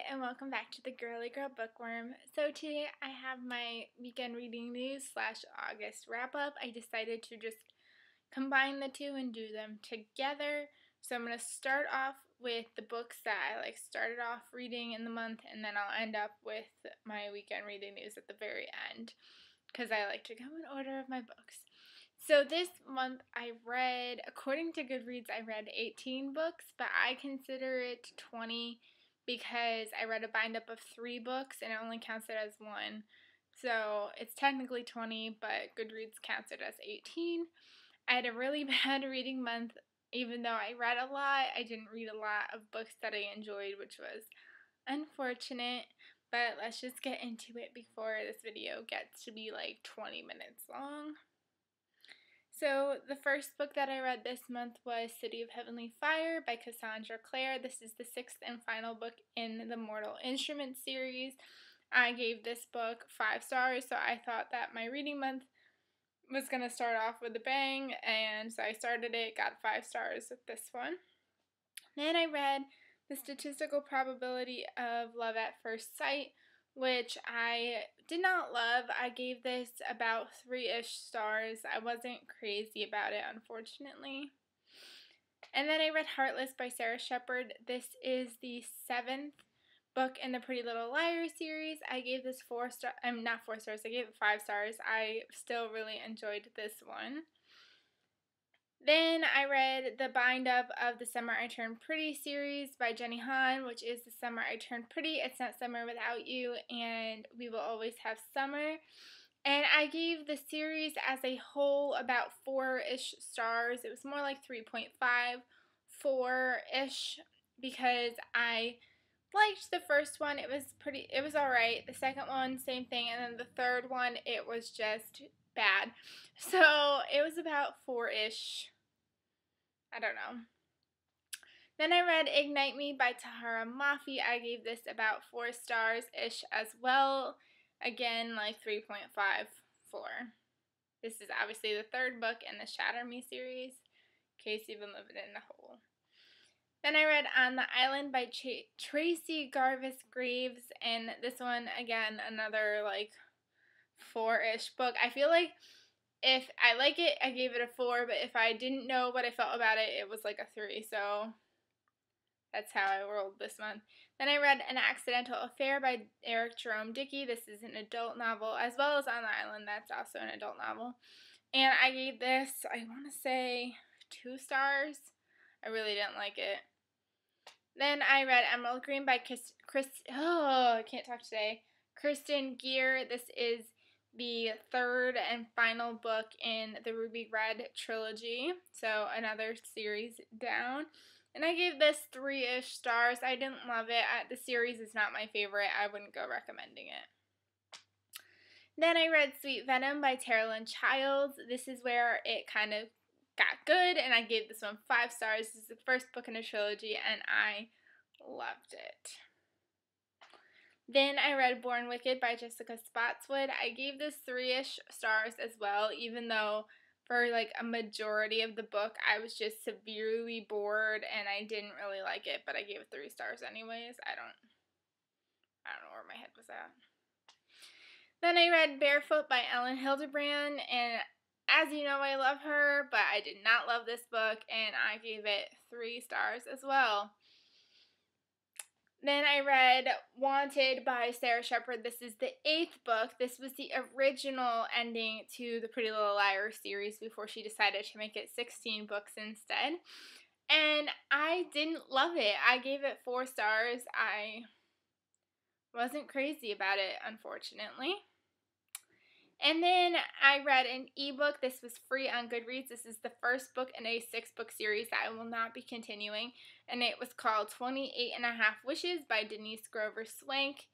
and welcome back to the Girly Girl Bookworm. So today I have my weekend reading news / August wrap up. I decided to just combine the two and do them together. So I'm going to start off with the books that I started off reading in the month, and then I'll end up with my weekend reading news at the very end because I like to go in order of my books. So this month I read, according to Goodreads, I read 18 books, but I consider it 20 because I read a bind-up of 3 books and it only counts it as 1. So it's technically 20, but Goodreads counts it as 18. I had a really bad reading month. Even though I read a lot, I didn't read a lot of books that I enjoyed, which was unfortunate. But let's just get into it before this video gets to be like 20 minutes long. So the first book that I read this month was City of Heavenly Fire by Cassandra Clare. This is the 6th and final book in the Mortal Instruments series. I gave this book 5 stars, so I thought that my reading month was going to start off with a bang, and so I started it, got 5 stars with this one. Then I read The Statistical Probability of Love at First Sight, which I did not love. I gave this about 3-ish stars. I wasn't crazy about it, unfortunately. And then I read Heartless by Sarah Shepard. This is the 7th book in the Pretty Little Liars series. I gave this 4 stars. Not 4 stars. I gave it 5 stars. I still really enjoyed this one. Then I read the bind-up of The Summer I Turned Pretty series by Jenny Han, which is The Summer I Turned Pretty, It's Not Summer Without You, and We Will Always Have Summer. And I gave the series as a whole about 4-ish stars. It was more like 3.5, 4-ish, because I liked the first one. It was alright. The second one, same thing, and then the third one, it was just bad. So it was about 4-ish. I don't know. Then I read Ignite Me by Tahara Mafi. I gave this about 4 stars-ish as well. Again, like 3.5, 4. This is obviously the 3rd book in the Shatter Me series, in case you've been living in a hole. Then I read On the Island by Tracy Garvis Graves, and this one, again, another like 4-ish book. I feel like if I like it, I gave it a 4, but if I didn't know what I felt about it, it was like a 3, so that's how I rolled this month. Then I read An Accidental Affair by Eric Jerome Dickey. This is an adult novel, as well as On the Island, that's also an adult novel. And I gave this, I want to say, 2 stars. I really didn't like it. Then I read Emerald Green by Kristen Gear. This is the 3rd and final book in the Ruby Red trilogy, so another series down. And I gave this 3-ish stars. I didn't love it. The series is not my favorite. I wouldn't go recommending it. Then I read Sweet Venom by Tara Lynn Childs. This is where it kind of got good, and I gave this one 5 stars. This is the 1st book in a trilogy, and I loved it. Then I read Born Wicked by Jessica Spotswood. I gave this 3-ish stars as well, even though for like a majority of the book I was just severely bored and I didn't really like it, but I gave it 3 stars anyways. I don't know where my head was at. Then I read Barefoot by Ellen Hildebrand, and as you know, I love her, but I did not love this book, and I gave it 3 stars as well. Then I read Wanted by Sarah Shepard. This is the 8th book. This was the original ending to the Pretty Little Liars series before she decided to make it 16 books instead. And I didn't love it. I gave it 4 stars. I wasn't crazy about it, unfortunately. And then I read an ebook. This was free on Goodreads. This is the 1st book in a 6-book series that I will not be continuing. And it was called 28 and a Half Wishes by Denise Grover Swank.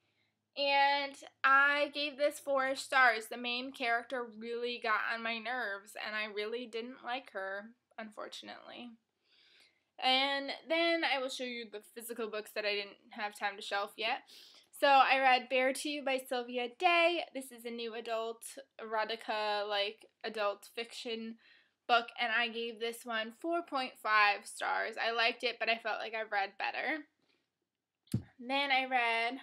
And I gave this 4-ish stars. The main character really got on my nerves, and I really didn't like her, unfortunately. And then I will show you the physical books that I didn't have time to shelf yet. So I read Bare to You by Sylvia Day. This is a new adult erotica, like adult fiction book, and I gave this one 4.5 stars. I liked it, but I felt like I read better. Then I read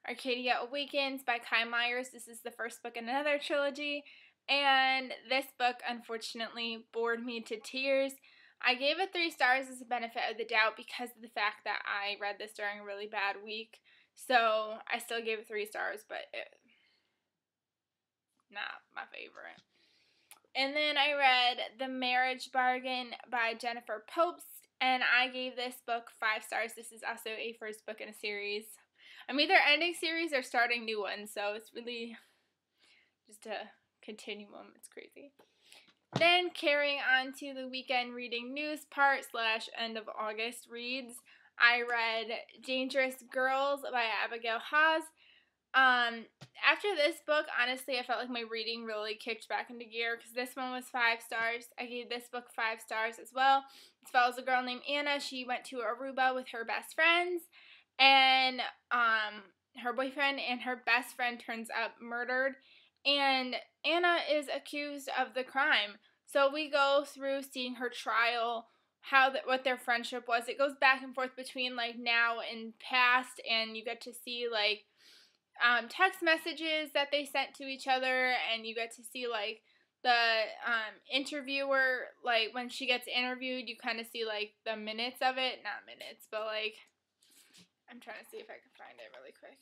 Arkady Awakens by Kai Myers. This is the first book in another trilogy, and this book unfortunately bored me to tears. I gave it 3 stars as a benefit of the doubt because of the fact that I read this during a really bad week. So I still gave it 3 stars, but not my favorite. And then I read The Marriage Bargain by Jennifer Popst, and I gave this book 5 stars. This is also a first book in a series. I'm either ending series or starting new ones, so it's really just a continuum. It's crazy. Then carrying on to the weekend reading news part / end of August reads, I read Dangerous Girls by Abigail Haas. After this book, honestly, I felt like my reading really kicked back into gear because this one was 5 stars. I gave this book 5 stars as well. It follows a girl named Anna. She went to Aruba with her best friends, and her boyfriend and her best friend turns up murdered, and Anna is accused of the crime. So we go through seeing her trial, what their friendship was. It goes back and forth between like now and past, and you get to see like text messages that they sent to each other, and you get to see like the interviewer, like when she gets interviewed, you kind of see like the minutes of it. Not minutes, but like, I'm trying to see if I can find it really quick.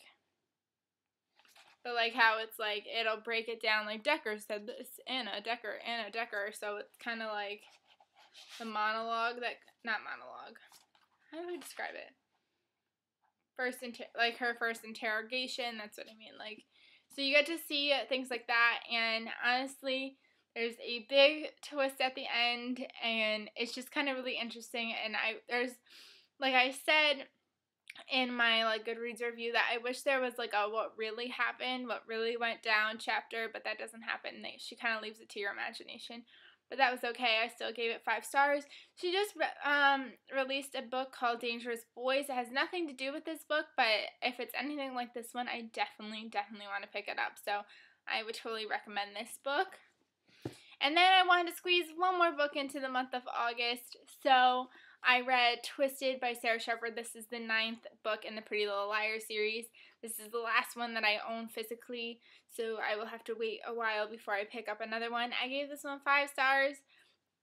But like how it's like, it'll break it down like Decker said this, Anna Decker. So it's kind of like the monologue not monologue. How do I describe it? Like her first interrogation, that's what I mean. Like, so you get to see things like that, and honestly, there's a big twist at the end, and it's just kind of really interesting. And there's, like I said in my like Goodreads review, that I wish there was like a what really happened, what really went down chapter, but that doesn't happen. She kind of leaves it to your imagination. But that was okay. I still gave it 5 stars. She just released a book called Dangerous Boys. It has nothing to do with this book, but if it's anything like this one, I definitely want to pick it up. So I would totally recommend this book. And then I wanted to squeeze one more book into the month of August. So I read Twisted by Sarah Shepard. This is the 9th book in the Pretty Little Liars series. This is the last one that I own physically, so I will have to wait a while before I pick up another one. I gave this one 5 stars.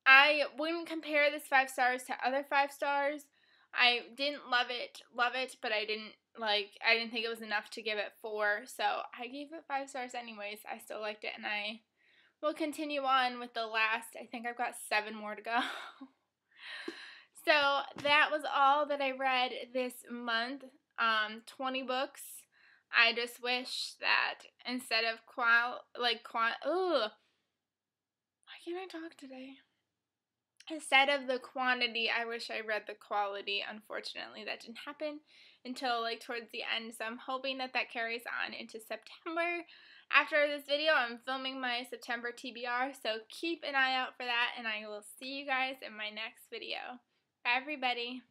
I wouldn't compare this 5 stars to other 5 stars. I didn't love it, but I didn't think it was enough to give it 4, so I gave it 5 stars anyways. I still liked it, and I will continue on with the last. I think I've got 7 more to go. So that was all that I read this month. 20 books. I just wish that instead of why can't I talk today? Instead of the quantity, I wish I read the quality. Unfortunately, that didn't happen until like towards the end. So I'm hoping that carries on into September. After this video, I'm filming my September TBR, so keep an eye out for that, and I will see you guys in my next video. Bye, everybody.